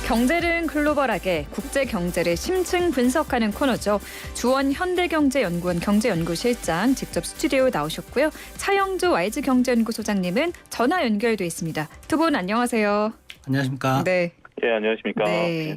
경제를 글로벌하게 국제 경제를 심층 분석하는 코너죠. 주원 현대경제연구원 경제연구실장 직접 스튜디오에 나오셨고요. 차영주 YG경제연구소장님은 전화 연결돼 있습니다. 두 분 안녕하세요. 안녕하십니까? 네. 예, 안녕하십니까? 네.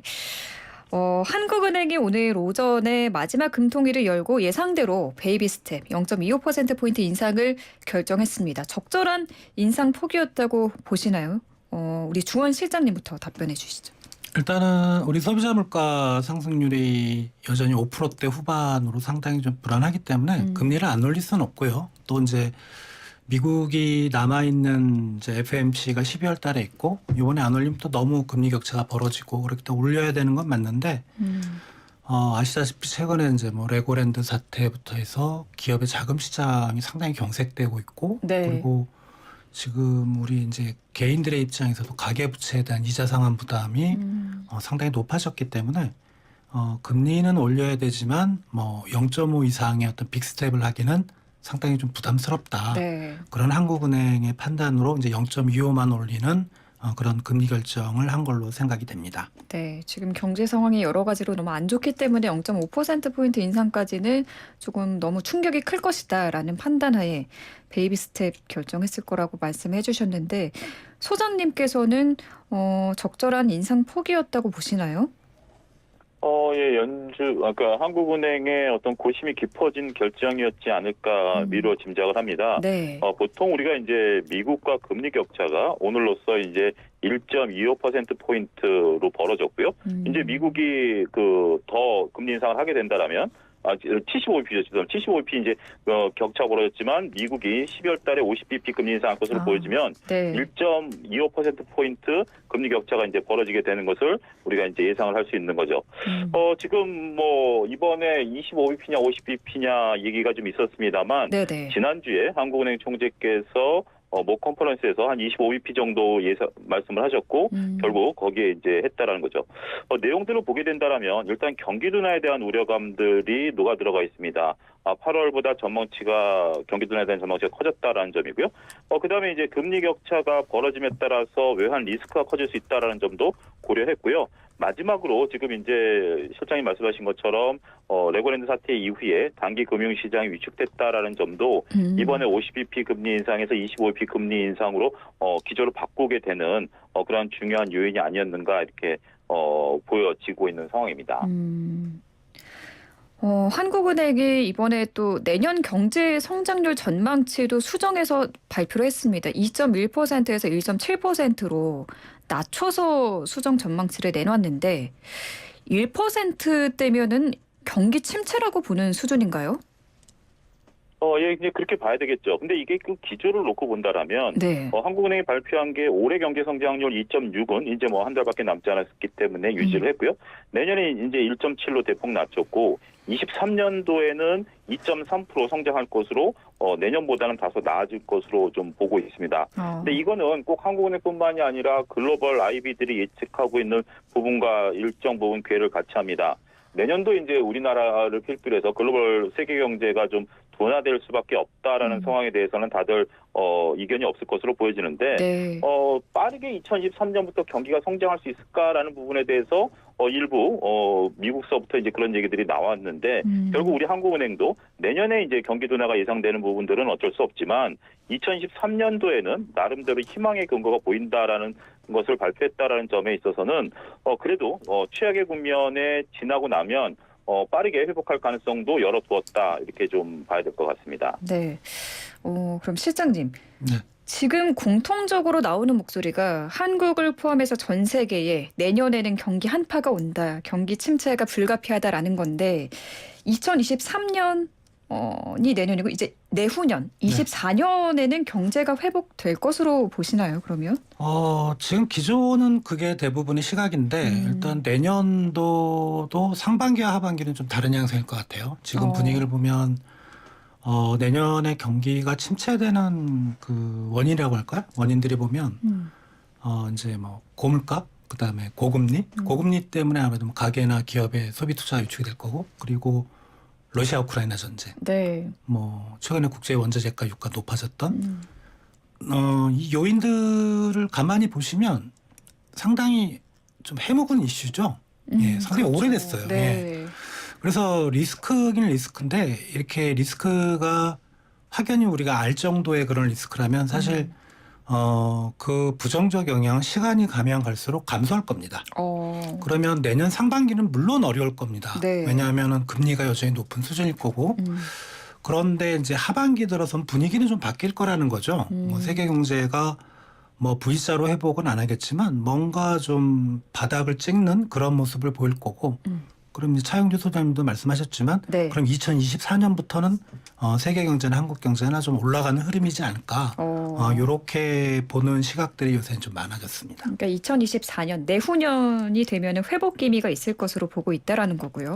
한국은행이 오늘 오전에 마지막 금통위를 열고 예상대로 베이비 스텝 0.25%포인트 인상을 결정했습니다. 적절한 인상 폭이었다고 보시나요? 우리 주원 실장님부터 답변해 주시죠. 일단은 우리 소비자 물가 상승률이 여전히 5%대 후반으로 상당히 좀 불안하기 때문에 금리를 안 올릴 수는 없고요. 또 이제 미국이 남아있는 이제 FOMC가 12월 달에 있고 이번에 안 올리면 또 너무 금리 격차가 벌어지고 그렇게 또 올려야 되는 건 맞는데 아시다시피 최근에 이제 뭐 레고랜드 사태부터 해서 기업의 자금 시장이 상당히 경색되고 있고 네. 그리고 지금 우리 이제 개인들의 입장에서도 가계부채에 대한 이자 상환 부담이 상당히 높아졌기 때문에 금리는 올려야 되지만 뭐 0.5 이상의 어떤 빅스텝을 하기는 상당히 좀 부담스럽다. 네. 그런 한국은행의 판단으로 이제 0.25만 올리는 그런 금리 결정을 한 걸로 생각이 됩니다. 네, 지금 경제 상황이 여러 가지로 너무 안 좋기 때문에 0.5%포인트 인상까지는 조금 너무 충격이 클 것이다라는 판단하에 베이비 스텝 결정했을 거라고 말씀해 주셨는데 소장님께서는 적절한 인상 폭이었다고 보시나요? 예, 그러니까 한국은행의 어떤 고심이 깊어진 결정이었지 않을까 미루어 짐작을 합니다. 네. 보통 우리가 이제 미국과 금리 격차가 오늘로써 이제 1.25%포인트로 벌어졌고요. 이제 미국이 더 금리 인상을 하게 된다라면 75bp죠. 75bp 이제 격차가 벌어졌지만 미국이 12월 달에 50bp 금리 인상할 것으로 보여지면 네. 1.25%포인트 금리 격차가 이제 벌어지게 되는 것을 우리가 이제 예상을 할 수 있는 거죠. 지금 뭐 이번에 25bp냐 50bp냐 얘기가 좀 있었습니다만 네네. 지난주에 한국은행 총재께서 모 컨퍼런스에서 한 25bp 정도 말씀을 하셨고 결국 거기에 이제 했다라는 거죠. 내용들을 보게 된다라면 일단 경기 둔화에 대한 우려감들이 녹아 들어가 있습니다. 8월보다 경기 둔화에 대한 전망치가 커졌다라는 점이고요. 그다음에 이제 금리 격차가 벌어짐에 따라서 외환 리스크가 커질 수 있다라는 점도 고려했고요. 마지막으로 지금 이제 실장님 말씀하신 것처럼 레고랜드 사태 이후에 단기 금융시장이 위축됐다라는 점도 이번에 50bp 금리 인상에서 25bp 금리 인상으로 기조를 바꾸게 되는 그런 중요한 요인이 아니었는가 이렇게 보여지고 있는 상황입니다. 한국은행이 이번에 또 내년 경제 성장률 전망치도 수정해서 발표를 했습니다. 2.1%에서 1.7%로 낮춰서 수정 전망치를 내놨는데 1%대면은 경기 침체라고 보는 수준인가요? 예, 이제 그렇게 봐야 되겠죠. 근데 이게 그 기조를 놓고 본다라면, 네. 한국은행이 발표한 게 올해 경제 성장률 2.6은 이제 뭐 한 달밖에 남지 않았기 때문에 유지를 했고요. 내년에 이제 1.7로 대폭 낮췄고, 23년도에는 2.3% 성장할 것으로 내년보다는 다소 나아질 것으로 좀 보고 있습니다. 근데 이거는 꼭 한국은행뿐만이 아니라 글로벌 IB들이 예측하고 있는 부분과 일정 부분 궤를 같이 합니다. 내년도 이제 우리나라를 필두로 해서 글로벌 세계 경제가 좀 둔화될 수밖에 없다라는 상황에 대해서는 다들 이견이 없을 것으로 보여지는데 네. 빠르게 2023년부터 경기가 성장할 수 있을까라는 부분에 대해서 일부 미국서부터 이제 그런 얘기들이 나왔는데 결국 우리 한국은행도 내년에 이제 경기 둔화가 예상되는 부분들은 어쩔 수 없지만 2023년도에는 나름대로 희망의 근거가 보인다라는 것을 발표했다라는 점에 있어서는 그래도 최악의 국면에 지나고 나면 빠르게 회복할 가능성도 열어두었다 이렇게 좀 봐야 될 것 같습니다. 네. 그럼 실장님. 네. 지금 공통적으로 나오는 목소리가 한국을 포함해서 전 세계에 내년에는 경기 한파가 온다. 경기 침체가 불가피하다라는 건데 2023년이 내년이고 이제 내후년 24년에는 경제가 회복될 것으로 보시나요, 그러면? 지금 기조는 그게 대부분의 시각인데 일단 내년도도 상반기와 하반기는 좀 다른 양상일 것 같아요. 지금 분위기를 보면 내년에 경기가 침체되는 그 원인이라고 할까요? 원인들이 보면 이제 뭐 고물가, 그다음에 고금리, 고금리 때문에 아무래도 뭐 가계나 기업의 소비 투자가 위축이 될 거고, 그리고 러시아 우크라이나 전쟁, 네. 뭐 최근에 국제 원자재가 유가 높아졌던 이 요인들을 가만히 보시면 상당히 좀 해묵은 이슈죠. 예, 상당히 그렇죠. 오래됐어요. 네. 예. 그래서 리스크긴 리스크인데 이렇게 리스크가 확연히 우리가 알 정도의 그런 리스크라면 사실 그 부정적 영향은 시간이 가면 갈수록 감소할 겁니다. 그러면 내년 상반기는 물론 어려울 겁니다. 네. 왜냐하면 금리가 여전히 높은 수준일 거고 그런데 이제 하반기 들어선 분위기는 좀 바뀔 거라는 거죠. 뭐 세계 경제가 뭐 V자로 회복은 안 하겠지만 뭔가 좀 바닥을 찍는 그런 모습을 보일 거고 그럼 이제 차영주 소장님도 말씀하셨지만 네. 그럼 2024년부터는 세계 경제나 한국 경제나 좀 올라가는 흐름이지 않을까 이렇게 보는 시각들이 요새는 좀 많아졌습니다. 그러니까 2024년 내후년이 되면 회복 기미가 있을 것으로 보고 있다라는 거고요.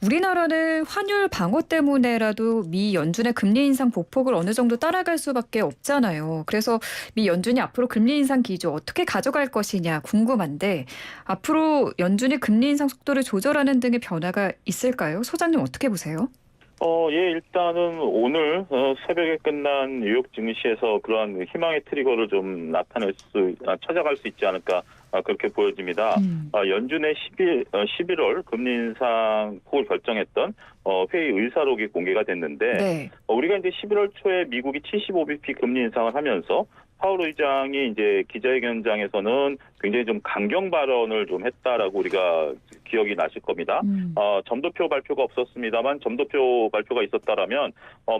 우리나라는 환율 방어 때문에라도 미 연준의 금리 인상 보폭을 어느 정도 따라갈 수밖에 없잖아요. 그래서 미 연준이 앞으로 금리 인상 기조 어떻게 가져갈 것이냐 궁금한데 앞으로 연준이 금리 인상 속도를 조절하는 등의 변화가 있을까요? 소장님 어떻게 보세요? 예, 일단은 오늘 새벽에 끝난 뉴욕 증시에서 그러한 희망의 트리거를 좀 찾아갈 수 있지 않을까 그렇게 보여집니다. 연준의 11월 금리 인상 폭을 결정했던 회의 의사록이 공개가 됐는데 네. 우리가 이제 11월 초에 미국이 75bp 금리 인상을 하면서 파월 의장이 이제 기자회견장에서는 굉장히 좀 강경 발언을 좀 했다라고 우리가 기억이 나실 겁니다. 점도표 발표가 없었습니다만 점도표 발표가 있었다라면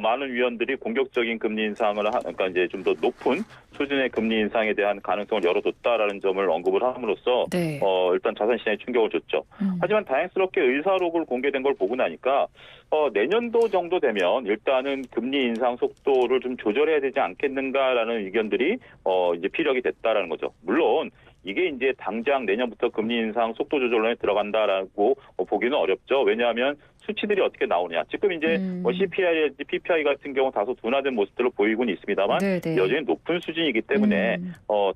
많은 위원들이 공격적인 금리 인상을 그러니까 이제 좀 더 높은 수준의 금리 인상에 대한 가능성을 열어뒀다라는 점을 언급을 함으로써 네. 일단 자산시장에 충격을 줬죠. 하지만 다행스럽게 의사록을 공개된 걸 보고 나니까 내년도 정도 되면 일단은 금리 인상 속도를 좀 조절해야 되지 않겠는가라는 의견들이 이제 피력이 됐다라는 거죠. 물론 이게 이제 당장 내년부터 금리 인상 속도 조절론에 들어간다라고 보기는 어렵죠. 왜냐하면 수치들이 어떻게 나오냐. 지금 이제 CPI, PPI 같은 경우 다소 둔화된 모습들을 보이고는 있습니다만 네네. 여전히 높은 수준이기 때문에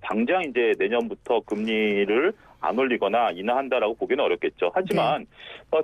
당장 이제 내년부터 금리를 안 올리거나 인하한다라고 보기는 어렵겠죠. 하지만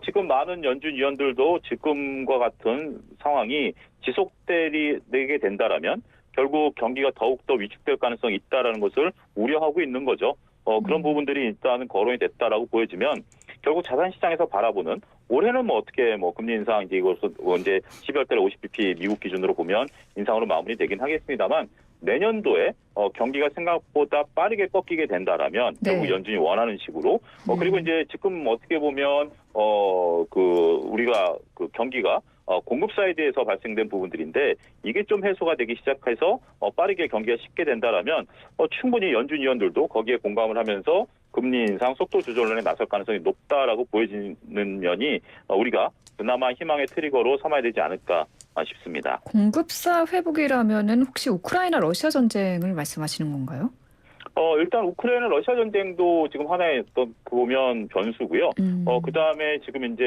지금 많은 연준 위원들도 지금과 같은 상황이 지속되게 된다라면 결국 경기가 더욱더 위축될 가능성이 있다라는 것을 우려하고 있는 거죠. 그런 부분들이 일단은 거론이 됐다라고 보여지면 결국 자산시장에서 바라보는 올해는 뭐 어떻게 뭐 금리 인상 이제 이것을 이제 12월 달에 50bp 미국 기준으로 보면 인상으로 마무리되긴 하겠습니다만 내년도에 경기가 생각보다 빠르게 꺾이게 된다라면 네. 결국 연준이 원하는 식으로 그리고 이제 지금 어떻게 보면 우리가 그 경기가 공급 사이드에서 발생된 부분들인데 이게 좀 해소가 되기 시작해서 빠르게 경기가 쉽게 된다라면 충분히 연준 위원들도 거기에 공감을 하면서 금리 인상 속도 조절론에 나설 가능성이 높다라고 보여지는 면이 우리가 그나마 희망의 트리거로 삼아야 되지 않을까 싶습니다. 공급사 회복이라면은 혹시 우크라이나 러시아 전쟁을 말씀하시는 건가요? 일단 우크라이나 러시아 전쟁도 지금 하나의 보면 변수고요. 그다음에 지금 이제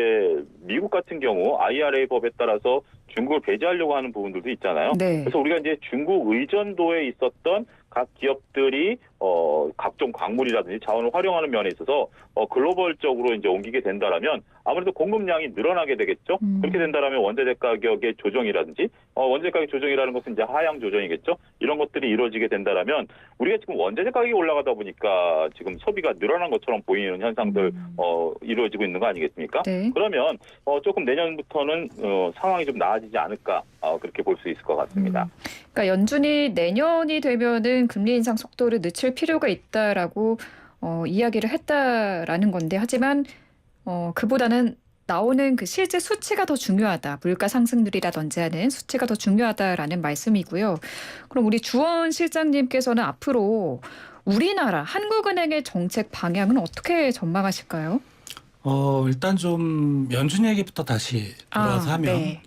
미국 같은 경우 IRA 법에 따라서 중국을 배제하려고 하는 부분들도 있잖아요. 네. 그래서 우리가 이제 중국 의존도에 있었던 각 기업들이 각종 광물이라든지 자원을 활용하는 면에 있어서 글로벌적으로 이제 옮기게 된다라면 아무래도 공급량이 늘어나게 되겠죠. 그렇게 된다라면 원자재 가격의 조정이라든지 원자재 가격 조정이라는 것은 이제 하향 조정이겠죠. 이런 것들이 이루어지게 된다라면 우리가 지금 원자재 가격이 올라가다 보니까 지금 소비가 늘어난 것처럼 보이는 현상들 이루어지고 있는 거 아니겠습니까? 네. 그러면 조금 내년부터는 상황이 좀 나아지지 않을까 그렇게 볼 수 있을 것 같습니다. 그러니까 연준이 내년이 되면은 금리 인상 속도를 늦출 필요가 있다라고 이야기를 했다라는 건데 하지만 그보다는 나오는 그 실제 수치가 더 중요하다. 물가 상승률이라든지 하는 수치가 더 중요하다라는 말씀이고요. 그럼 우리 주원 실장님께서는 앞으로 우리나라 한국은행의 정책 방향은 어떻게 전망하실까요? 일단 좀 연준 얘기부터 다시 들어서 하면 네.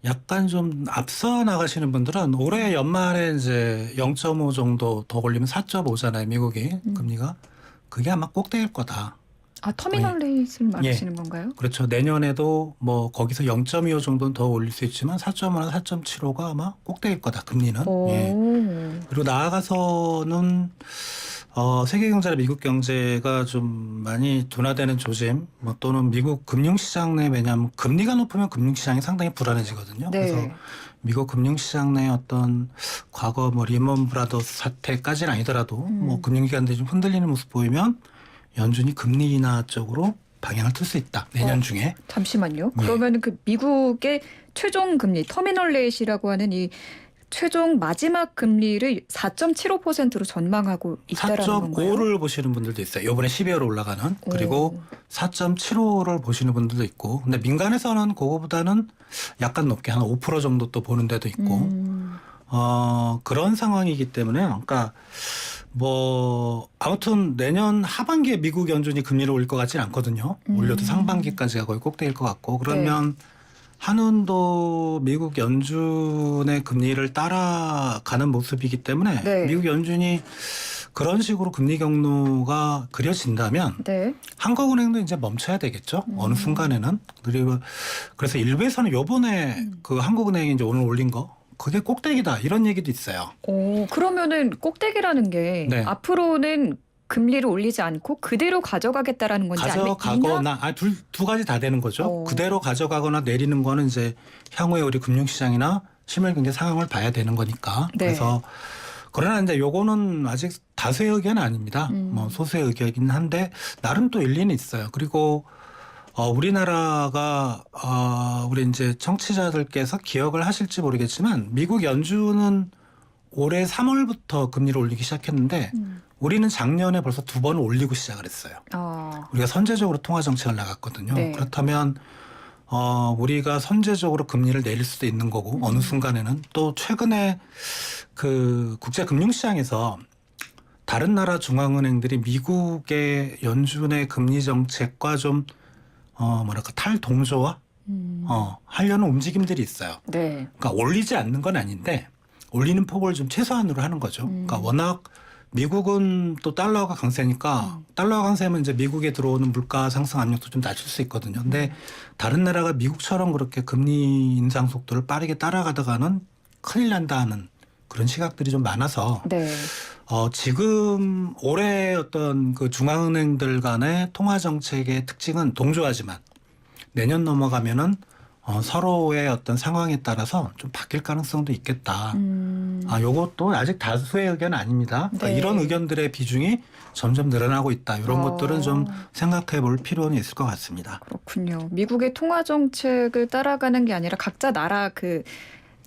약간 좀 앞서 나가시는 분들은 올해 연말에 이제 0.5 정도 더 올리면 4.5잖아요, 미국이 금리가. 그게 아마 꼭대기일 거다. 터미널 레이트를 말하시는 건가요? 그렇죠. 내년에도 뭐 거기서 0.25 정도는 더 올릴 수 있지만 4.5나 4.75가 아마 꼭대기일 거다, 금리는. 예. 그리고 나아가서는 세계 경제나 미국 경제가 좀 많이 둔화되는 조짐, 또는 미국 금융시장 내 왜냐하면 금리가 높으면 금융시장이 상당히 불안해지거든요. 네. 그래서 미국 금융시장 내 어떤 과거 리먼 브라더스 사태까지는 아니더라도 금융기관들이 좀 흔들리는 모습 보이면 연준이 금리 인하 쪽으로 방향을 틀 수 있다. 내년 중에. 잠시만요. 예. 그러면 그 미국의 최종 금리 터미널 레이시라고 하는 이 최종 마지막 금리를 4.75%로 전망하고 있다라는 건가요? 4.5를 보시는 분들도 있어요. 이번에 12월에 올라가는. 그리고 4.75를 보시는 분들도 있고. 근데 민간에서는 그거보다는 약간 높게 한 5% 정도 또 보는 데도 있고. 그런 상황이기 때문에 그러니까 뭐 아무튼 내년 하반기에 미국 연준이 금리를 올릴 것 같지는 않거든요. 올려도 상반기까지가 거의 꼭대기일 것 같고. 그러면 한은도 미국 연준의 금리를 따라가는 모습이기 때문에 네. 미국 연준이 그런 식으로 금리 경로가 그려진다면 네. 한국은행도 이제 멈춰야 되겠죠. 어느 순간에는. 그리고 그래서 일부에서는 요번에 그 한국은행이 이제 오늘 올린 거 그게 꼭대기다 이런 얘기도 있어요. 그러면은 꼭대기라는 게 네. 앞으로는 금리를 올리지 않고 그대로 가져가겠다라는 건지 가져가거나 두 가지 다 되는 거죠. 그대로 가져가거나 내리는 거는 이제 향후에 우리 금융시장이나 실물경제 상황을 봐야 되는 거니까. 네. 그래서 그러나 이제 요거는 아직 다수의 의견은 아닙니다. 뭐 소수의 의견이긴 한데 나름 또 일리는 있어요. 그리고 우리나라가 우리 이제 청취자들께서 기억을 하실지 모르겠지만 미국 연준은 올해 3월부터 금리를 올리기 시작했는데 우리는 작년에 벌써 2번을 올리고 시작을 했어요. 우리가 선제적으로 통화 정책을 나갔거든요. 네. 그렇다면 우리가 선제적으로 금리를 내릴 수도 있는 거고 어느 순간에는 또 최근에 그 국제 금융시장에서 다른 나라 중앙은행들이 미국의 연준의 금리 정책과 좀 뭐랄까 탈동조화 하려는 움직임들이 있어요. 네. 그러니까 올리지 않는 건 아닌데 올리는 폭을 좀 최소한으로 하는 거죠. 그러니까 워낙 미국은 또 달러가 강세니까 달러가 강세면 이제 미국에 들어오는 물가 상승 압력도 좀 낮출 수 있거든요. 근데 다른 나라가 미국처럼 그렇게 금리 인상 속도를 빠르게 따라가다가는 큰일 난다 하는 그런 시각들이 좀 많아서 네. 지금 올해 어떤 그 중앙은행들 간의 통화 정책의 특징은 동조하지만 내년 넘어가면은 서로의 어떤 상황에 따라서 좀 바뀔 가능성도 있겠다. 요것도 아직 다수의 의견은 아닙니다. 그러니까 네. 이런 의견들의 비중이 점점 늘어나고 있다. 이런 것들은 좀 생각해 볼 필요는 있을 것 같습니다. 그렇군요. 미국의 통화 정책을 따라가는 게 아니라 각자 나라 그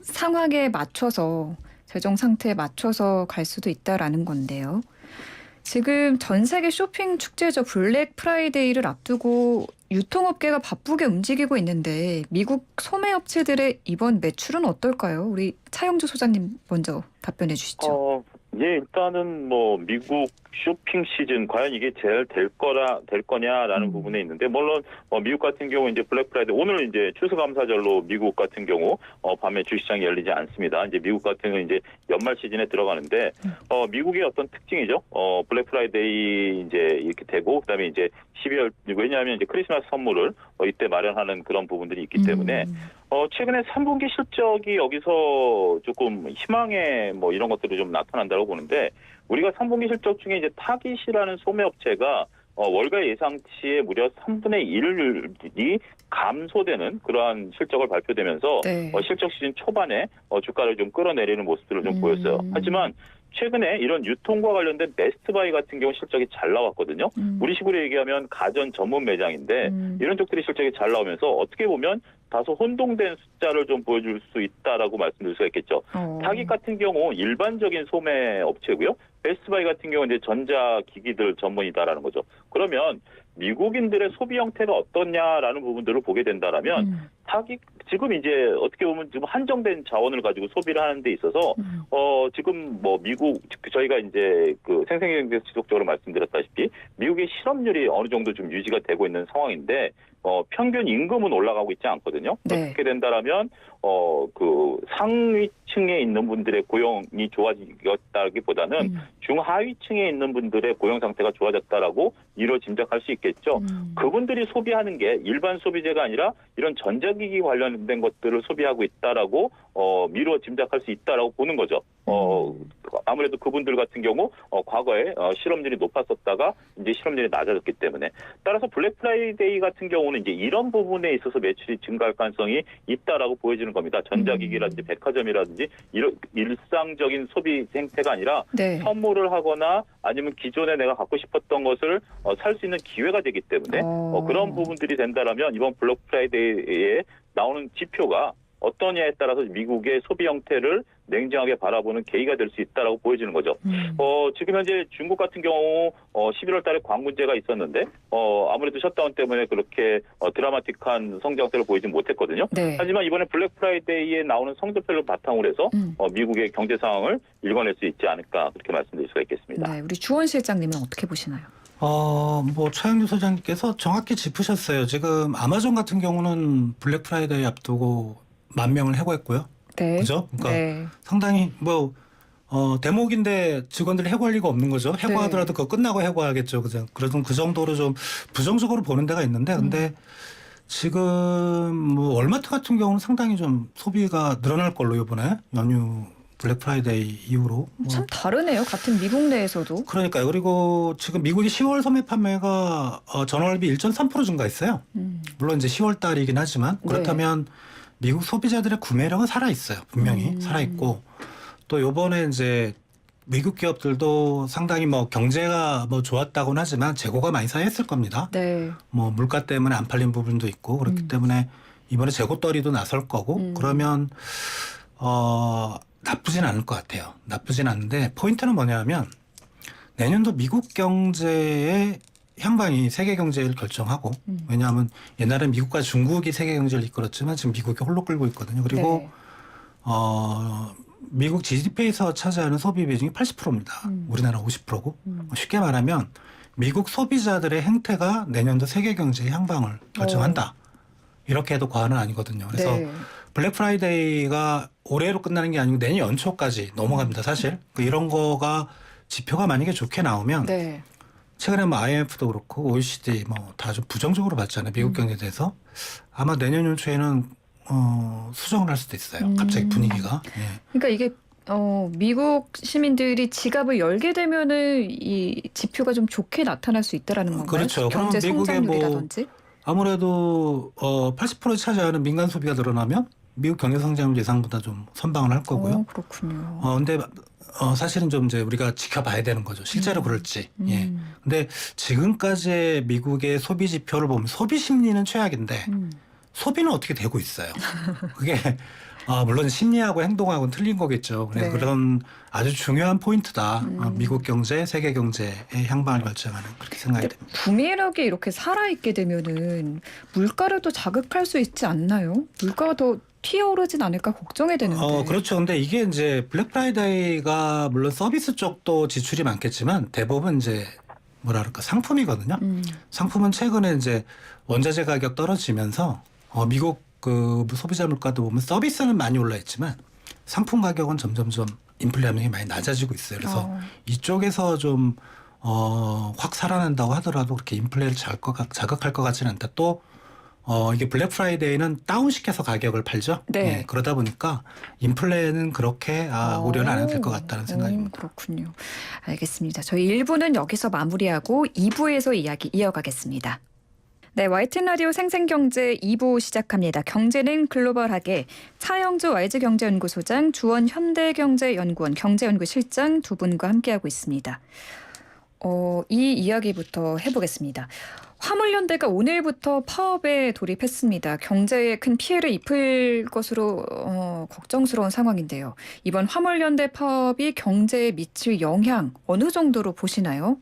상황에 맞춰서 재정 상태에 맞춰서 갈 수도 있다라는 건데요. 지금 전 세계 쇼핑 축제죠. 블랙 프라이데이를 앞두고 유통업계가 바쁘게 움직이고 있는데 미국 소매업체들의 이번 매출은 어떨까요? 우리 차영주 소장님 먼저 답변해 주시죠. 예, 일단은 뭐 미국 쇼핑 시즌 과연 이게 잘 될 거냐라는 부분에 있는데 물론 미국 같은 경우 이제 블랙 프라이데이 오늘 이제 추수감사절로 미국 같은 경우 밤에 주시장이 열리지 않습니다. 이제 미국 같은 경우 이제 연말 시즌에 들어가는데 미국의 어떤 특징이죠. 블랙 프라이데이 이제 이렇게 되고 그다음에 이제 12월 왜냐하면 이제 크리스마스 선물을 이때 마련하는 그런 부분들이 있기 때문에 최근에 3분기 실적이 여기서 조금 희망의 뭐 이런 것들이 좀 나타난다고 보는데 우리가 3분기 실적 중에 이제 타깃이라는 소매업체가 월가 예상치의 무려 3분의 1이 감소되는 그러한 실적을 발표되면서 네. 실적 시즌 초반에 주가를 좀 끌어내리는 모습들을 좀 보였어요. 하지만 최근에 이런 유통과 관련된 베스트바이 같은 경우 실적이 잘 나왔거든요. 우리식으로 얘기하면 가전 전문 매장인데 이런 쪽들이 실적이 잘 나오면서 어떻게 보면 다소 혼동된 숫자를 좀 보여줄 수 있다라고 말씀드릴 수가 있겠죠. 타깃 같은 경우 일반적인 소매 업체고요. 베스트바이 같은 경우는 이제 전자기기들 전문이다라는 거죠. 그러면 미국인들의 소비 형태가 어떻냐라는 부분들을 보게 된다라면 타깃 지금 이제 어떻게 보면 지금 한정된 자원을 가지고 소비를 하는 데 있어서 지금 뭐 미국 저희가 이제 그 생생경제 지속적으로 말씀드렸다시피 미국의 실업률이 어느 정도 좀 유지가 되고 있는 상황인데 평균 임금은 올라가고 있지 않거든요. 네. 그렇게 된다라면 그 상위층에 있는 분들의 고용이 좋아지겠다기보다는 중하위층에 있는 분들의 고용 상태가 좋아졌다라고 이로 짐작할 수 있겠죠. 그분들이 소비하는 게 일반 소비재가 아니라 이런 전자 전자기기 관련된 것들을 소비하고 있다라고 미루어 짐작할 수 있다라고 보는 거죠. 아무래도 그분들 같은 경우 과거에 실업률이 높았었다가 이제 실업률이 낮아졌기 때문에 따라서 블랙 프라이데이 같은 경우는 이제 이런 부분에 있어서 매출이 증가할 가능성이 있다라고 보여지는 겁니다. 전자기기라든지 백화점이라든지 이런 일상적인 소비 행태가 아니라 네. 선물을 하거나 아니면 기존에 내가 갖고 싶었던 것을 살 수 있는 기회가 되기 때문에 그런 부분들이 된다라면 이번 블랙 프라이데이에 나오는 지표가 어떠냐에 따라서 미국의 소비 형태를 냉정하게 바라보는 계기가 될 수 있다라고 보여지는 거죠. 지금 현재 중국 같은 경우 11월 달에 광문제가 있었는데 아무래도 셧다운 때문에 그렇게 드라마틱한 성장세를 보이지 못했거든요. 네. 하지만 이번에 블랙 프라이데이에 나오는 성적표를 바탕으로 해서 미국의 경제 상황을 읽어낼 수 있지 않을까 그렇게 말씀드릴 수가 있겠습니다. 네, 우리 주원 실장님은 어떻게 보시나요? 뭐 차영규 소장님께서 정확히 짚으셨어요. 지금 아마존 같은 경우는 블랙 프라이데이 앞두고 10,000명을 해고했고요. 네. 그죠? 그러니까 네. 상당히 대목인데 직원들이 해고할 리가 없는 거죠. 해고하더라도 그거 끝나고 해고하겠죠. 그죠? 그래서 그 정도로 좀 부정적으로 보는 데가 있는데, 근데 지금 월마트 같은 경우는 상당히 좀 소비가 늘어날 걸로 이번에 연휴 블랙 프라이데이 이후로. 참 다르네요. 같은 미국 내에서도. 그러니까요. 그리고 지금 미국의 10월 소매 판매가 전월비 1.3% 증가했어요. 물론 이제 10월 달이긴 하지만 그렇다면 미국 소비자들의 구매력은 살아 있어요. 분명히 살아 있고 또 요번에 이제 미국 기업들도 상당히 경제가 좋았다고는 하지만 재고가 많이 쌓였을 겁니다. 네. 물가 때문에 안 팔린 부분도 있고 그렇기 때문에 이번에 재고떨이도 나설 거고 그러면 나쁘진 않을 것 같아요. 나쁘진 않은데 포인트는 뭐냐면 내년도 미국 경제의 향방이 세계 경제를 결정하고 왜냐하면 옛날엔 미국과 중국이 세계 경제를 이끌었지만 지금 미국이 홀로 끌고 있거든요. 그리고 미국 GDP에서 차지하는 소비 비중이 80%입니다. 우리나라 50%고 쉽게 말하면 미국 소비자들의 행태가 내년도 세계 경제의 향방을 결정한다. 이렇게 해도 과언은 아니거든요. 그래서 블랙 프라이데이가 올해로 끝나는 게 아니고 내년 연초까지 넘어갑니다. 사실 이런 거가 지표가 만약에 좋게 나오면 최근에 IMF도 그렇고 OECD 다 좀 부정적으로 봤잖아요. 미국 경제에 대해서. 아마 내년 연초에는 수정을 할 수도 있어요. 갑자기 분위기가. 그러니까 이게 미국 시민들이 지갑을 열게 되면은 이 지표가 좀 좋게 나타날 수 있다라는 건가요? 그렇죠. 경제 성장률이라든지. 아무래도 80% 차지하는 민간 소비가 늘어나면 미국 경제 성장률 예상보다 좀 선방을 할 거고요. 그렇군요. 근데 사실은 좀 이제 우리가 지켜봐야 되는 거죠. 실제로 그럴지. 근데 지금까지의 미국의 소비 지표를 보면 소비 심리는 최악인데 소비는 어떻게 되고 있어요. 그게 물론 심리하고 행동하고는 틀린 거겠죠. 그래서 그런 아주 중요한 포인트다. 미국 경제, 세계 경제의 향방을 결정하는 그렇게 생각이 됩니다. 구매력이 이렇게 살아있게 되면은 물가를 또 자극할 수 있지 않나요? 물가가 더 튀어오르진 않을까 걱정이 되는데. 그렇죠. 근데 이게 이제 블랙 프라이데이가 물론 서비스 쪽도 지출이 많겠지만 대부분 이제 상품이거든요. 상품은 최근에 이제 원자재 가격 떨어지면서 미국 그 소비자 물가도 보면 서비스는 많이 올라있지만 상품 가격은 점점점 인플레 함량이 많이 낮아지고 있어요. 그래서 이쪽에서 좀 확 살아난다고 하더라도 그렇게 인플레를 자극할 것 같지는 않다. 또 이게 블랙 프라이데이는 다운시켜서 가격을 팔죠. 그러다 보니까 인플레는 그렇게 우려는 안 해도 될 것 같다는 생각입니다. 그렇군요. 알겠습니다. 저희 1부는 여기서 마무리하고 2부에서 이야기 이어가겠습니다. 네, YTN 라디오 생생경제 2부 시작합니다. 경제는 글로벌하게 차영주 YG경제연구소장, 주원 현대경제연구원 경제연구실장 두 분과 함께하고 있습니다. 이 이야기부터 해보겠습니다. 화물연대가 오늘부터 파업에 돌입했습니다. 경제에 큰 피해를 입힐 것으로 걱정스러운 상황인데요. 이번 화물연대 파업이 경제에 미칠 영향 어느 정도로 보시나요?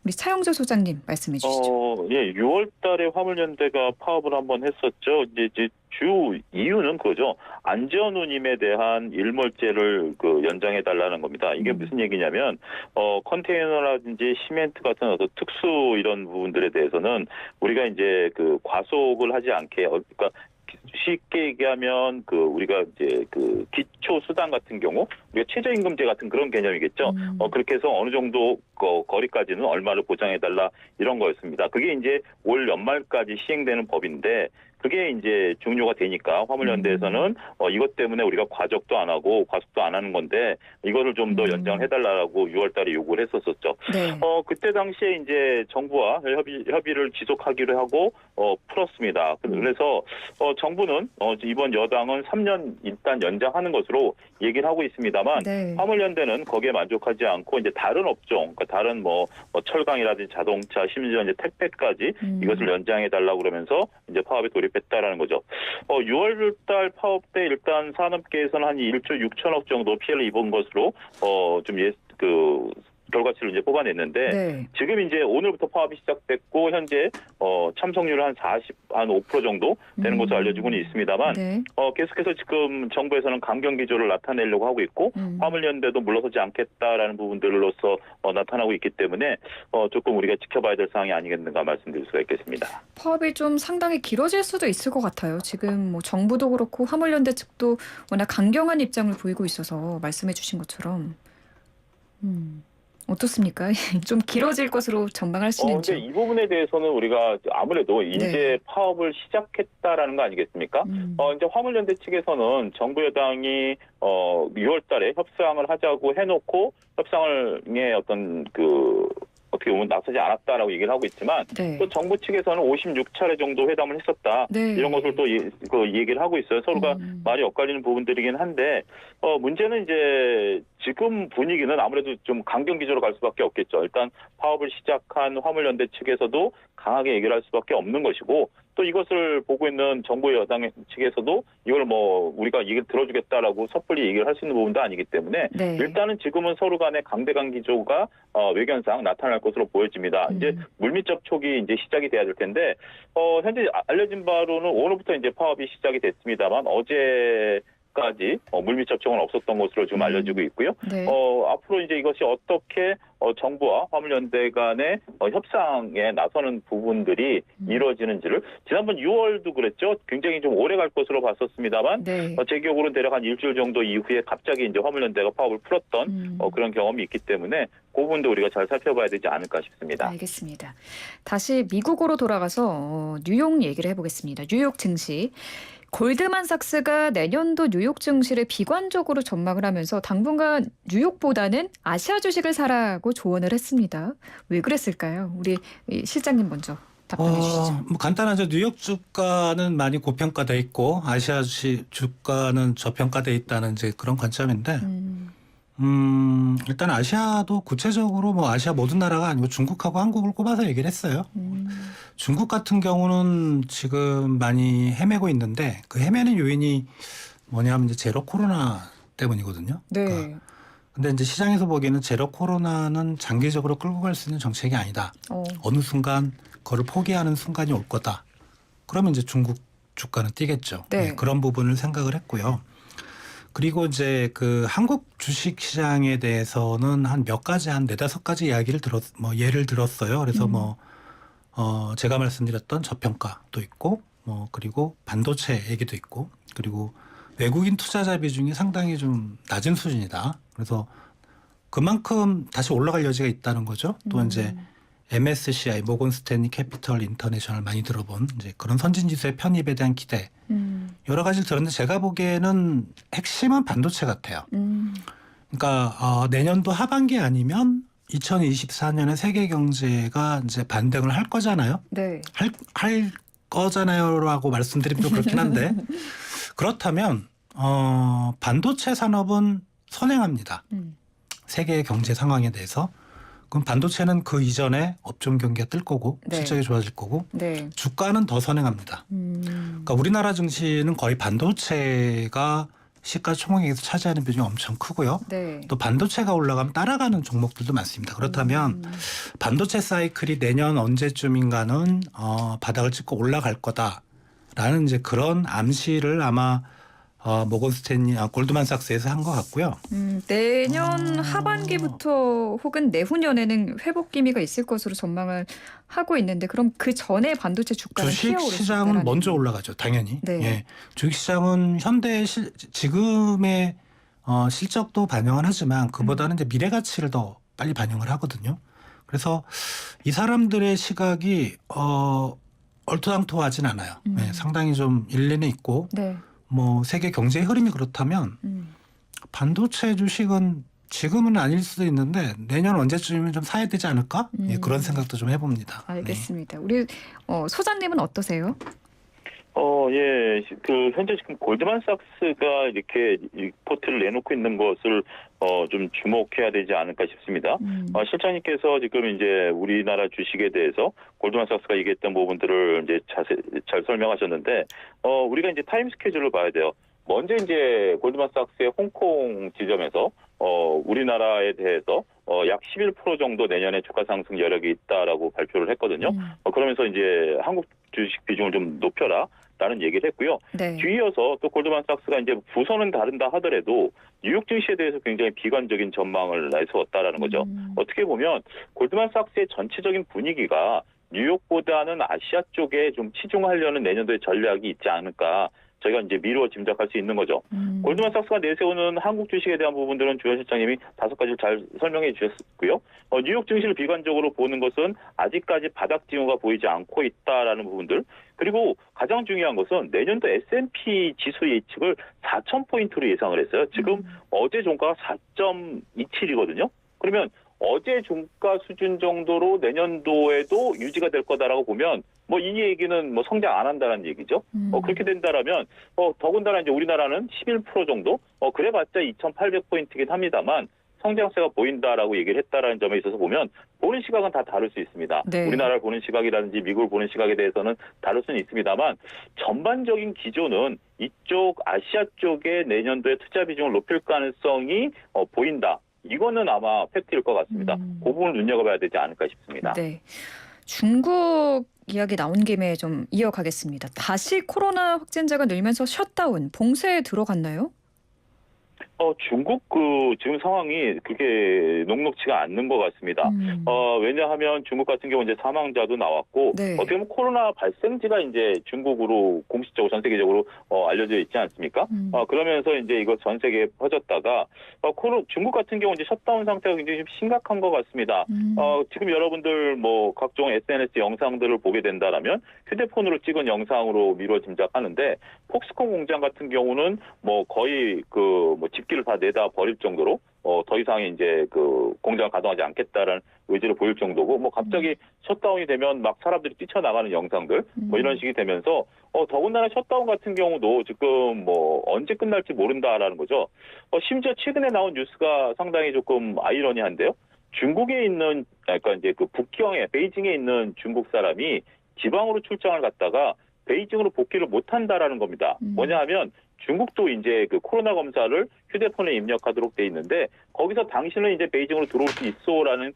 우리 차영주 소장님 말씀해 주시죠. 6월 달에 화물연대가 파업을 한번 했었죠. 이제 주 이유는 그거죠. 안전운임에 대한 일몰제를 연장해 달라는 겁니다. 이게 무슨 얘기냐면 컨테이너라든지 시멘트 같은 어떤 특수 이런 부분들에 대해서는 우리가 이제 과속을 하지 않게 그러니까 쉽게 얘기하면 우리가 이제 기초 수단 같은 경우 우리가 최저임금제 같은 그런 개념이겠죠. 그렇게 해서 어느 정도 거리까지는 얼마를 보장해달라 이런 거였습니다. 그게 이제 올 연말까지 시행되는 법인데 그게 이제 종료가 되니까 화물연대에서는 이것 때문에 우리가 과적도 안 하고 과속도 안 하는 건데 이거를 좀 더 연장해달라고 6월달에 요구를 했었었죠. 네. 그때 당시에 이제 정부와 협의를 지속하기로 하고 풀었습니다. 그래서 정부는 이번 여당은 3년 일단 연장하는 것으로 얘기를 하고 있습니다만 네. 화물연대는 거기에 만족하지 않고 이제 다른 업종, 그러니까 다른 뭐 철강이라든지 자동차, 심지어 이제 택배까지 이것을 연장해달라고 그러면서 이제 파업에 돌입했다라는 거죠. 6월달 파업 때 일단 산업계에서는 한 1조 6천억 정도 피해를 입은 것으로 결과치를 이제 뽑아냈는데 네. 지금 이제 오늘부터 파업이 시작됐고 현재 참석률 한 5% 정도 되는 것으로 알려지고는 있습니다만 네. 계속해서 지금 정부에서는 강경 기조를 나타내려고 하고 있고 화물연대도 물러서지 않겠다라는 부분들로서 나타나고 있기 때문에 조금 우리가 지켜봐야 될 사항이 아니겠는가 말씀드릴 수가 있겠습니다. 파업이 좀 상당히 길어질 수도 있을 것 같아요. 지금 뭐 정부도 그렇고 화물연대 측도 워낙 강경한 입장을 보이고 있어서 말씀해 주신 것처럼 어떻습니까? 좀 길어질 것으로 전망할 수 있는지. 근데 이 부분에 대해서는 우리가 아무래도 이제 파업을 시작했다라는 거 아니겠습니까? 이제 화물연대 측에서는 정부 여당이 6월 달에 협상을 하자고 해놓고 협상의 어떤 어떻게 보면 나서지 않았다라고 얘기를 하고 있지만 네. 또 정부 측에서는 56차례 정도 회담을 했었다. 네. 이런 것을 또 얘기를 하고 있어요. 서로가 말이 엇갈리는 부분들이긴 한데 문제는 이제 지금 분위기는 아무래도 좀 강경 기조로 갈 수밖에 없겠죠. 일단 파업을 시작한 화물연대 측에서도 강하게 얘기를 할 수밖에 없는 것이고 또 이것을 보고 있는 정부 여당 측에서도 이걸 우리가 얘기를 들어주겠다라고 섣불리 얘기를 할 수 있는 부분도 아니기 때문에 네. 일단은 지금은 서로 간의 강대강 기조가 외견상 나타날 것으로 보여집니다. 이제 물밑 접촉이 이제 시작이 돼야 될 텐데 현재 알려진 바로는 오늘부터 이제 파업이 시작이 됐습니다만 어제까지 물밑 접촉은 없었던 것으로 지금 알려지고 있고요. 네. 앞으로 이제 이것이 어떻게 정부와 화물연대 간의 협상에 나서는 부분들이 이루어지는지를 지난번 6월도 그랬죠. 굉장히 좀 오래 갈 것으로 봤었습니다만 네. 제 기억으로는 대략 한 일주일 정도 이후에 갑자기 이제 화물연대가 파업을 풀었던 그런 경험이 있기 때문에 그 부분도 우리가 잘 살펴봐야 되지 않을까 싶습니다. 알겠습니다. 다시 미국으로 돌아가서 뉴욕 얘기를 해보겠습니다. 뉴욕 증시. 골드만삭스가 내년도 뉴욕 증시를 비관적으로 전망을 하면서 당분간 뉴욕보다는 아시아 주식을 사라고 조언을 했습니다. 왜 그랬을까요? 우리 실장님 먼저 답변해 주시죠. 뭐 간단하죠. 뉴욕 주가는 많이 고평가돼 있고 아시아 주가는 저평가돼 있다는 이제 그런 관점인데 일단 아시아도 구체적으로 뭐 아시아 모든 나라가 아니고 중국하고 한국을 꼽아서 얘기를 했어요. 중국 같은 경우는 지금 많이 헤매고 있는데 그 헤매는 요인이 뭐냐면 이제 제로 코로나 때문이거든요. 네. 그러니까 근데 이제 시장에서 보기에는 제로 코로나는 장기적으로 끌고 갈 수 있는 정책이 아니다. 어느 순간 그걸 포기하는 순간이 올 거다. 그러면 이제 중국 주가는 뛰겠죠. 네. 네, 그런 부분을 생각을 했고요. 그리고 이제 한국 주식 시장에 대해서는 한 몇 가지 한 4-5가지 이야기를 예를 들었어요. 그래서 제가 말씀드렸던 저평가도 있고 그리고 반도체 얘기도 있고 그리고 외국인 투자자 비중이 상당히 좀 낮은 수준이다. 그래서 그만큼 다시 올라갈 여지가 있다는 거죠. 또 이제 MSCI 모건 스탠리 캐피털 인터내셔널 많이 들어본 이제 그런 선진 지수의 편입에 대한 기대 여러 가지를 들었는데 제가 보기에는 핵심은 반도체 같아요. 그러니까 내년도 하반기 아니면 2024년에 세계 경제가 이제 반등을 할 거잖아요. 네. 할 거잖아요라고 말씀드리면 좀 그렇긴 한데 그렇다면 반도체 산업은 선행합니다. 세계 경제 상황에 대해서. 그럼 반도체는 그 이전에 업종 경기가 뜰 거고 네. 실적이 좋아질 거고 네. 주가는 더 선행합니다. 그러니까 우리나라 증시는 거의 반도체가 시가총액에서 차지하는 비중이 엄청 크고요. 네. 또 반도체가 올라가면 따라가는 종목들도 많습니다. 그렇다면 반도체 사이클이 내년 언제쯤인가는 바닥을 찍고 올라갈 거다라는 이제 그런 암시를 아마 모건 스탠리 골드만삭스에서 한 것 같고요. 내년 하반기부터 혹은 내후년에는 회복 기미가 있을 것으로 전망을 하고 있는데 그럼 그 전에 반도체 주가는 주식 시장은 먼저 올라가죠. 당연히. 네. 예. 주식 시장은 현대 지금의 실적도 반영을 하지만 그보다는 이제 미래 가치를 더 빨리 반영을 하거든요. 그래서 이 사람들의 시각이 얼토당토하진 않아요. 네, 상당히 좀 일리는 있고 네. 뭐 세계 경제의 흐름이 그렇다면 반도체 주식은 지금은 아닐 수도 있는데 내년 언제쯤이면 좀 사야 되지 않을까? 예, 그런 생각도 좀 해봅니다. 알겠습니다. 우리 소장님은 어떠세요? 예. 현재 지금 골드만삭스가 이렇게 리포트를 내놓고 있는 것을 좀 주목해야 되지 않을까 싶습니다. 실장님께서 지금 이제 우리나라 주식에 대해서 골드만삭스가 얘기했던 부분들을 이제 잘 설명하셨는데, 우리가 이제 타임 스케줄을 봐야 돼요. 먼저 이제 골드만삭스의 홍콩 지점에서 우리나라에 대해서 약 11% 정도 내년에 주가 상승 여력이 있다라고 발표를 했거든요. 그러면서 이제 한국 주식 비중을 좀 높여라라는 얘기를 했고요. 네. 뒤이어서 또 골드만삭스가 이제 부서는 다른다 하더라도 뉴욕 증시에 대해서 굉장히 비관적인 전망을 내세웠다라는 거죠. 어떻게 보면 골드만삭스의 전체적인 분위기가 뉴욕보다는 아시아 쪽에 좀 치중하려는 내년도의 전략이 있지 않을까. 저희가 이제 미루어 짐작할 수 있는 거죠. 골드만삭스가 내세우는 한국 주식에 대한 부분들은 주현 실장님이 5가지를 잘 설명해 주셨고요. 뉴욕 증시를 비관적으로 보는 것은 아직까지 바닥 징후가 보이지 않고 있다라는 부분들. 그리고 가장 중요한 것은 내년도 S&P 지수 예측을 4,000포인트로 예상을 했어요. 지금 어제 종가가 4.27이거든요. 그러면 어제 종가 수준 정도로 내년도에도 유지가 될 거다라고 보면 뭐 이 얘기는 뭐 성장 안 한다는 얘기죠. 그렇게 된다라면 더군다나 이제 우리나라는 11% 정도 그래봤자 2,800포인트긴 합니다만 성장세가 보인다라고 얘기를 했다라는 점에 있어서 보면 보는 시각은 다 다를 수 있습니다. 네. 우리나라를 보는 시각이라든지 미국을 보는 시각에 대해서는 다를 수는 있습니다만 전반적인 기조는 이쪽 아시아 쪽에 내년도에 투자 비중을 높일 가능성이 보인다. 이거는 아마 팩트일 것 같습니다. 그 부분을 눈여겨봐야 되지 않을까 싶습니다. 네. 중국 이야기 나온 김에 좀 이어가겠습니다. 다시 코로나 확진자가 늘면서 셧다운, 봉쇄에 들어갔나요? 중국 지금 상황이 그렇게 녹록치가 않는 것 같습니다. 왜냐하면 중국 같은 경우 이제 사망자도 나왔고 네. 어떻게 보면 코로나 발생지가 이제 중국으로 공식적으로 전 세계적으로 알려져 있지 않습니까? 그러면서 이제 이거 전 세계에 퍼졌다가 중국 같은 경우 이제 셧다운 상태가 굉장히 좀 심각한 것 같습니다. 지금 여러분들 뭐 각종 SNS 영상들을 보게 된다라면 휴대폰으로 찍은 영상으로 미뤄 짐작하는데 폭스콘 공장 같은 경우는 뭐 거의 뭐 집기를 다 내다 버릴 정도로 더 이상 이제 공장을 가동하지 않겠다라는 의지를 보일 정도고 뭐 갑자기 셧다운이 되면 막 사람들이 뛰쳐나가는 영상들 뭐 이런 식이 되면서 더군다나 셧다운 같은 경우도 지금 뭐 언제 끝날지 모른다라는 거죠. 심지어 최근에 나온 뉴스가 상당히 조금 아이러니한데요. 중국에 있는 그러니까 이제 북경에 베이징에 있는 중국 사람이 지방으로 출장을 갔다가 베이징으로 복귀를 못 한다라는 겁니다. 뭐냐 하면 중국도 이제 코로나 검사를 휴대폰에 입력하도록 돼 있는데 거기서 당신은 이제 베이징으로 들어올 수 있어라는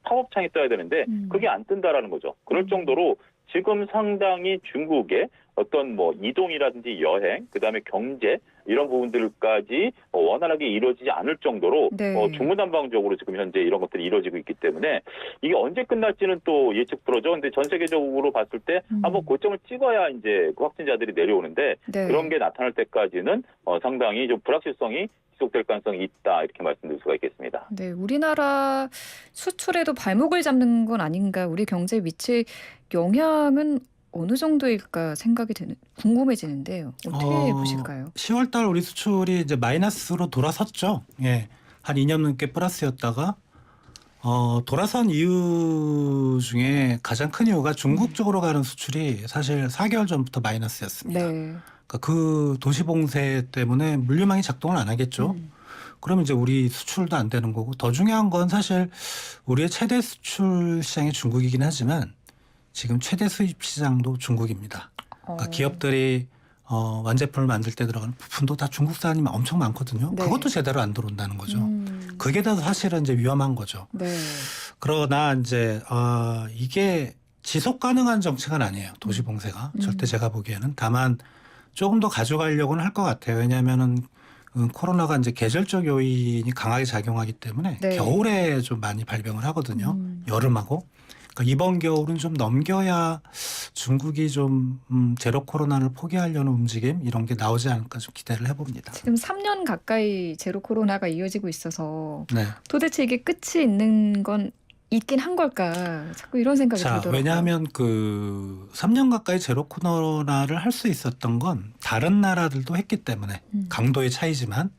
팝업창이 떠야 되는데 그게 안 뜬다라는 거죠. 그럴 정도로 지금 상당히 중국의 어떤 뭐 이동이라든지 여행, 그다음에 경제 이런 부분들까지 원활하게 이루어지지 않을 정도로 네. 중구난방적으로 지금 현재 이런 것들이 이루어지고 있기 때문에 이게 언제 끝날지는 또 예측 불허죠. 근데 전 세계적으로 봤을 때 한번 고점을 찍어야 이제 확진자들이 내려오는데 네. 그런 게 나타날 때까지는 상당히 좀 불확실성이 지속될 가능성이 있다 이렇게 말씀드릴 수가 있겠습니다. 네, 우리나라 수출에도 발목을 잡는 건 아닌가, 우리 경제에 미칠 영향은 어느 정도일까 생각이 궁금해지는데요. 어떻게 보실까요? 10월 달 우리 수출이 이제 마이너스로 돌아섰죠. 예. 한 2년 넘게 플러스였다가 돌아선 이유 중에 가장 큰 이유가 중국 쪽으로 가는 수출이 사실 4개월 전부터 마이너스였습니다. 네. 그러니까 그 도시 봉쇄 때문에 물류망이 작동을 안 하겠죠. 그러면 이제 우리 수출도 안 되는 거고 더 중요한 건 사실 우리의 최대 수출 시장이 중국이긴 하지만 지금 최대 수입 시장도 중국입니다. 그러니까 기업들이 완제품을 만들 때 들어가는 부품도 다 중국산이 엄청 많거든요. 네. 그것도 제대로 안 들어온다는 거죠. 그게 더 사실은 이제 위험한 거죠. 네. 그러나 이제 이게 지속 가능한 정책은 아니에요. 도시 봉쇄가 절대 제가 보기에는 다만 조금 더 가져가려고는 할 것 같아요. 왜냐하면은 코로나가 이제 계절적 요인이 강하게 작용하기 때문에 네. 겨울에 좀 많이 발병을 하거든요. 여름하고. 그러니까 이번 겨울은 좀 넘겨야 중국이 좀 제로 코로나를 포기하려는 움직임 이런 게 나오지 않을까 좀 기대를 해봅니다. 지금 3년 가까이 제로 코로나가 이어지고 있어서 네. 도대체 이게 끝이 있는 건 있긴 한 걸까? 자꾸 이런 생각이 자, 들더라고요. 왜냐하면 그 3년 가까이 제로 코로나를 할 수 있었던 건 다른 나라들도 했기 때문에 강도의 차이지만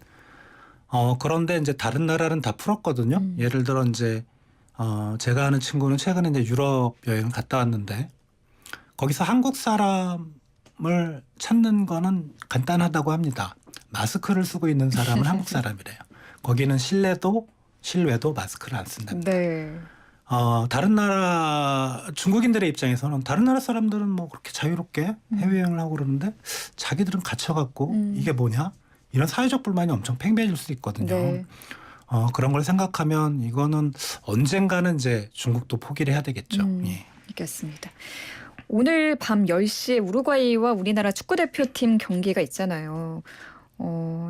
그런데 이제 다른 나라는 다 풀었거든요. 예를 들어 이제 제가 아는 친구는 최근에 이제 유럽 여행을 갔다 왔는데 거기서 한국 사람을 찾는 거는 간단하다고 합니다. 마스크를 쓰고 있는 사람은 한국 사람이래요. 거기는 실내도 실외도 마스크를 안 쓴답니다. 네. 다른 나라 중국인들의 입장에서는 다른 나라 사람들은 뭐 그렇게 자유롭게 해외여행을 하고 그러는데 자기들은 갇혀갖고 이게 뭐냐 이런 사회적 불만이 엄청 팽배해질 수 있거든요. 네. 그런 걸 생각하면 이거는 언젠가는 이제 중국도 포기를 해야 되겠죠. 예. 알겠습니다. 오늘 밤 10시에 우루과이와 우리나라 축구대표팀 경기가 있잖아요.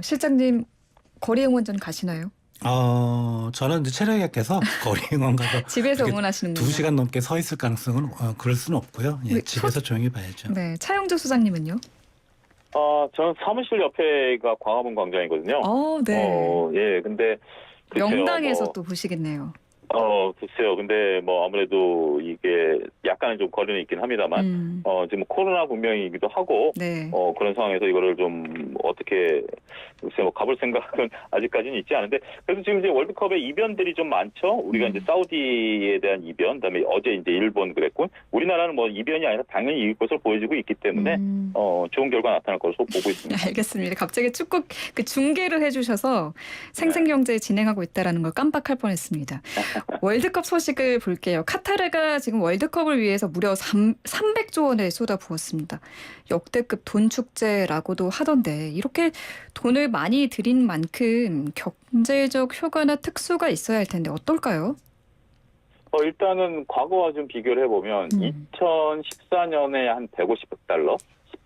실장님 거리 응원전 가시나요? 저는 이제 체력이 약해서 거리 응원 가서 집에서 그렇게 응원하시는군요. 2시간 넘게 서 있을 가능성은 그럴 수는 없고요. 예, 집에서 조용히 봐야죠. 네, 차영주 소장님은요? 저는 사무실 옆에가 광화문 광장이거든요. 네. 예, 근데 글쎄요, 명당에서 또 보시겠네요. 글쎄요. 근데 뭐 아무래도 이게 약간은 좀 거리는 있긴 합니다만, 지금 코로나 분명이기도 하고, 네. 그런 상황에서 이거를 좀 어떻게, 글쎄 뭐 가볼 생각은 아직까지는 있지 않은데, 그래도 지금 이제 월드컵의 이변들이 좀 많죠. 우리가 이제 사우디에 대한 이변, 그다음에 어제 이제 일본 그랬고, 우리나라는 뭐 이변이 아니라 당연히 이길 것을 보여주고 있기 때문에, 좋은 결과 나타날 것으로 보고 있습니다. 알겠습니다. 갑자기 축구 그 중계를 해주셔서 생생경제 진행하고 있다라는 걸 깜빡할 뻔했습니다. 월드컵 소식을 볼게요. 카타르가 지금 월드컵을 위해서 무려 300조 원을 쏟아부었습니다. 역대급 돈 축제라고도 하던데 이렇게 돈을 많이 들인 만큼 경제적 효과나 특수가 있어야 할 텐데 어떨까요? 일단은 과거와 좀 비교를 해보면 2014년에 한 150달러,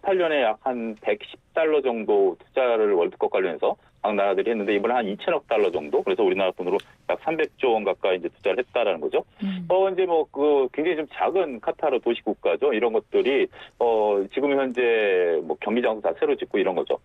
18년에 약 한 110달러 정도 투자를 월드컵 관련해서 각 나라들이 했는데 이번에 한 2천억 달러 정도, 그래서 우리나라 돈으로 약 300조 원 가까이 이제 투자를 했다라는 거죠. 이제 뭐 굉장히 좀 작은 카타르 도시 국가죠. 이런 것들이 지금 현재 뭐 경기장도 다 새로 짓고 이런 거죠.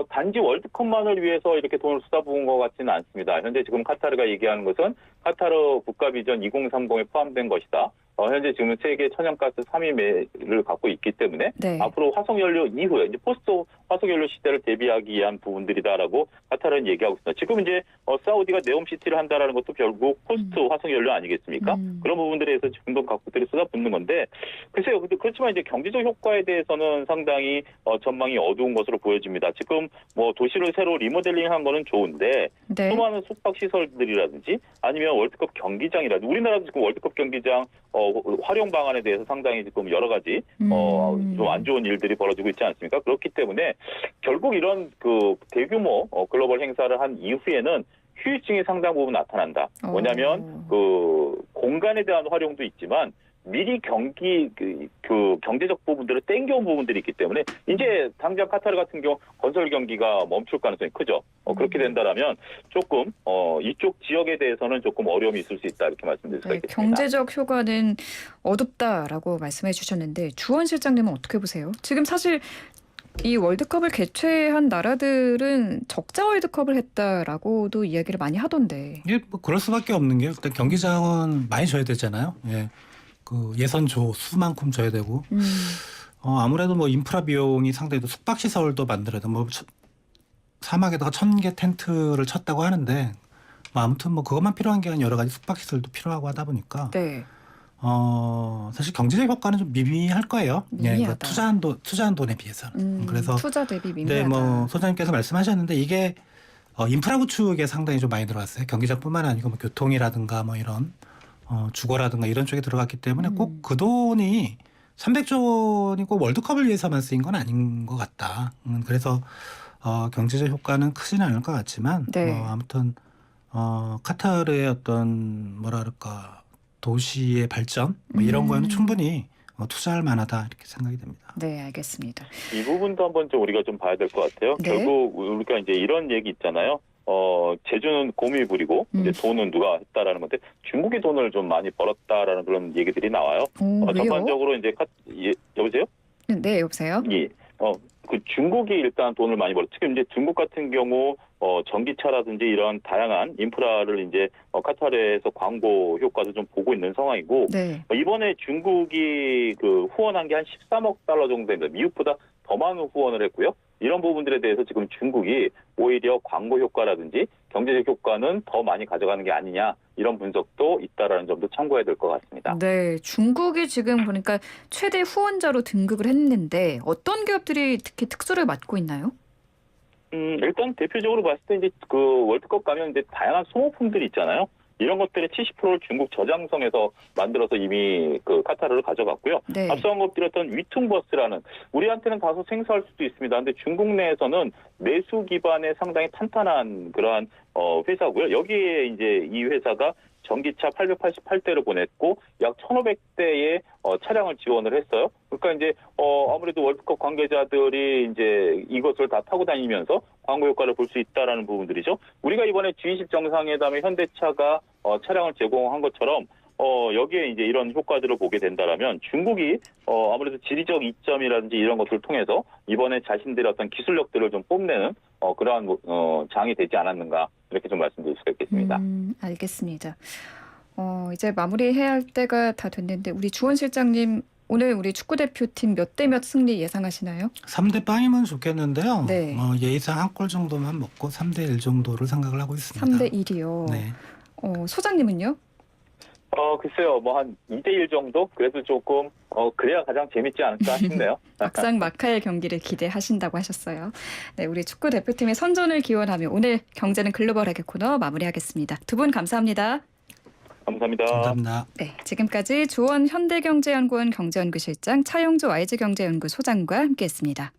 단지 월드컵만을 위해서 이렇게 돈을 쏟아부은 것 같지는 않습니다. 현재 지금 카타르가 얘기하는 것은 카타르 국가 비전 2030에 포함된 것이다. 현재 지금 세계 천연가스 3위를 갖고 있기 때문에 네. 앞으로 화석연료 이후에 이제 포스트 화석연료 시대를 대비하기 위한 부분들이다라고 카타르는 얘기하고 있습니다. 지금 이제 사우디가 네옴시티를 한다라는 것도 결국 포스트 화석연료 아니겠습니까? 그런 부분들에 대해서 지금도 각국들이 쏟아붓는 건데 글쎄요. 근데 그렇지만 이제 경제적 효과에 대해서는 상당히 전망이 어두운 것으로 보여집니다. 지금 뭐 도시를 새로 리모델링한 거는 좋은데 네. 수많은 숙박 시설들이라든지 아니면 월드컵 경기장이라든지 우리나라도 지금 월드컵 경기장 활용 방안에 대해서 상당히 지금 여러 가지 좀 안 좋은 일들이 벌어지고 있지 않습니까? 그렇기 때문에 결국 이런 그 대규모 글로벌 행사를 한 이후에는 휴유증이 상당 부분 나타난다. 뭐냐면 그 공간에 대한 활용도 있지만 미리 그 경제적 부분들을 땡겨온 부분들이 있기 때문에 이제 당장 카타르 같은 경우 건설 경기가 멈출 가능성이 크죠. 그렇게 된다라면 조금 이쪽 지역에 대해서는 조금 어려움이 있을 수 있다 이렇게 말씀드릴 수가 있겠습니다. 경제적 효과는 어둡다라고 말씀해 주셨는데 주원 실장님은 어떻게 보세요? 지금 사실 이 월드컵을 개최한 나라들은 적자 월드컵을 했다라고도 이야기를 많이 하던데. 이게 뭐 그럴 수밖에 없는 게 일단 경기장은 많이 줘야 되잖아요. 예. 그 예산 수만큼 줘야 되고 아무래도 뭐 인프라 비용이 상당히 숙박 시설도 만들어야 돼. 뭐 사막에다가 1,000개 텐트를 쳤다고 하는데 뭐 아무튼 뭐 그것만 필요한 게 아니라 여러 가지 숙박 시설도 필요하고 하다 보니까 네. 사실 경제적 효과는 좀 미미할 거예요. 예, 그 투자한 돈에 비해서는. 그래서 투자 대비 미미하다. 네, 뭐 소장님께서 말씀하셨는데 이게 인프라 구축에 상당히 좀 많이 들어갔어요. 경기장뿐만 아니고 뭐 교통이라든가 뭐 이런 주거라든가 이런 쪽에 들어갔기 때문에 꼭 그 돈이 300조 원이 꼭 월드컵을 위해서만 쓰인 건 아닌 것 같다. 그래서 경제적 효과는 크지는 않을 것 같지만 네. 아무튼 카타르의 어떤 뭐랄까 도시의 발전 뭐 이런 거에는 충분히 투자할 만하다 이렇게 생각이 됩니다. 네, 알겠습니다. 이 부분도 한번 좀 우리가 좀 봐야 될 것 같아요. 네. 결국 우리가 이제 이런 얘기 있잖아요. 제주는 곰이 부리고 이제 돈은 누가 했다라는 건데 중국이 돈을 좀 많이 벌었다라는 그런 얘기들이 나와요. 오, 왜요? 전반적으로 이제 여보세요? 네, 여보세요? 예. 그 중국이 일단 돈을 많이 벌었죠. 특히 이제 중국 같은 경우 전기차라든지 이런 다양한 인프라를 이제 카타르에서 광고 효과도 좀 보고 있는 상황이고 네. 이번에 중국이 그 후원한 게 한 13억 달러 정도 됩니다. 미국보다 더 많은 후원을 했고요. 이런 부분들에 대해서 지금 중국이 오히려 광고 효과라든지 경제적 효과는 더 많이 가져가는 게 아니냐 이런 분석도 있다라는 점도 참고해야 될 것 같습니다. 네, 중국이 지금 보니까 최대 후원자로 등극을 했는데 어떤 기업들이 특히 특수를 맡고 있나요? 일단 대표적으로 봤을 때 이제 그 월드컵 가면 이제 다양한 소모품들이 있잖아요. 이런 것들의 70%를 중국 저장성에서 만들어서 이미 그 카타르를 가져갔고요. 네. 앞서 언급드렸던 위퉁버스라는 우리한테는 다소 생소할 수도 있습니다. 근데 중국 내에서는 내수 기반의 상당히 탄탄한 그러한 회사고요. 여기에 이제 이 회사가 전기차 888대를 보냈고 약 1,500대의 차량을 지원을 했어요. 그러니까 이제 아무래도 월드컵 관계자들이 이제 이것을 다 타고 다니면서 광고 효과를 볼 수 있다라는 부분들이죠. 우리가 이번에 G20 정상회담에 현대차가 차량을 제공한 것처럼 여기에 이제 이런 효과들을 보게 된다라면 중국이 아무래도 지리적 이점이라든지 이런 것들을 통해서 이번에 자신들의 어떤 기술력들을 좀 뽐내는 그러한 장이 되지 않았는가 이렇게 좀 말씀드릴 수가 있겠습니다. 알겠습니다. 이제 마무리해야 할 때가 다 됐는데 우리 주원 실장님 오늘 우리 축구 대표팀 몇 대 몇 승리 예상하시나요? 3대 빵이면 좋겠는데요. 네. 예의상 한 골 정도만 먹고 3대 1 정도를 생각을 하고 있습니다. 3대 1이요. 네. 소장님은요? 글쎄요, 뭐 한 2대1 정도? 그래도 조금, 그래야 가장 재밌지 않을까 싶네요. 막상 막하의 경기를 기대하신다고 하셨어요. 네, 우리 축구 대표팀의 선전을 기원하며 오늘 경제는 글로벌하게 코너 마무리하겠습니다. 두 분 감사합니다. 감사합니다. 감사합니다. 네, 지금까지 조원 현대경제연구원 경제연구실장 차영조 YG경제연구소장과 함께했습니다.